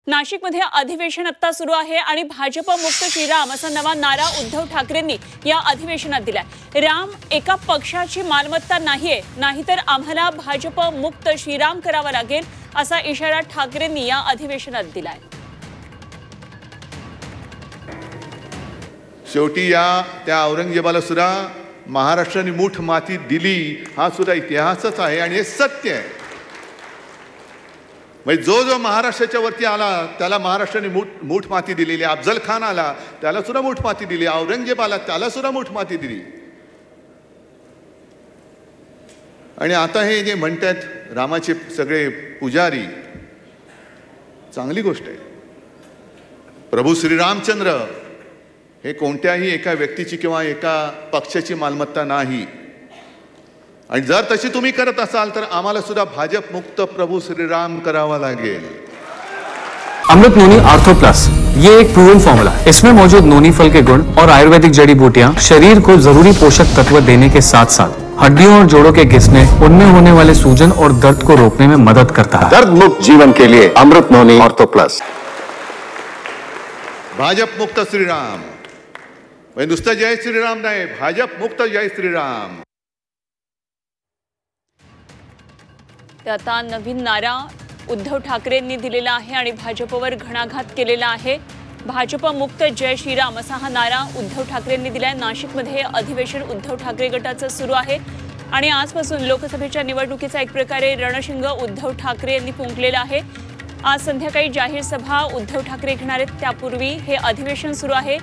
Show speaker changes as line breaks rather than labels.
नाशिकमध्ये अधिवेशन आता सुरू आहे आणि भाजप मुक्त श्रीराम असा नवा नारा उद्धव ठाकरेंनी या अधिवेशनात दिलाय। राम एका पक्षाची मालमत्ता नाहीये, नाहीतर आम्हाला भाजप मुक्त श्रीराम करावा लागेल असा इशारा ठाकरेंनी या अधिवेशनात दिलाय।
शेवटी त्या औरंगजेबाला सुद्धा महाराष्ट्राने मूठ माती दिली, हा सुद्धा इतिहासच आहे आणि हे सत्य आहे। म्हणजे जो महाराष्ट्राच्या वरती आला त्याला महाराष्ट्राने मूठ माती दिलेली। अफजल खान आला त्याला सुद्धा मूठ माती दिली, औरंगजेब आला त्याला सुद्धा मूठ माती दिली। आणि आता हे जे म्हणतात रामाचे सगळे पुजारी, चांगली गोष्ट आहे। प्रभू श्रीरामचंद्र हे कोणत्याही एका व्यक्तीची किंवा एका पक्षाची मालमत्ता नाही। आणि जर तशी तुम्ही करत असाल तर आम्हाला सुद्धा भाजप मुक्त प्रभु श्रीराम करावा लागेल।
अमृत नोनी आर्थो प्लस ये एक प्रूवन फॉर्मूला है। इसमें मौजूद नोनी फल के गुण और आयुर्वेदिक जड़ी बूटियां शरीर को जरूरी पोषक तत्व देने के साथ साथ हड्डियों और जोड़ों के घिसने, उनमें होने वाले सूजन और दर्द को रोकने में मदद करता है।
दर्द मुक्त जीवन के लिए अमृत नोनी आर्थो प्लस।
भाजप मुक्त श्रीराम, नुसतं जय श्रीराम नाही, भाजप मुक्त जय श्रीराम।
आता नवीन नारा उद्धव ठाकरेंनी दिलेला आहे आणि भाजपवर घणाघात केलेला आहे। भाजप मुक्त जय श्रीराम असा हा नारा उद्धव ठाकरेंनी दिलाय। नाशिकमध्ये अधिवेशन उद्धव ठाकरे गटाचं सुरू आहे आणि आजपासून लोकसभेच्या निवडणुकीचा एक प्रकारे रणशिंग उद्धव ठाकरे यांनी फुंकलेला आहे। आज संध्याकाळी जाहीर सभा उद्धव ठाकरे घेणार आहेत, त्यापूर्वी हे अधिवेशन सुरू आहे।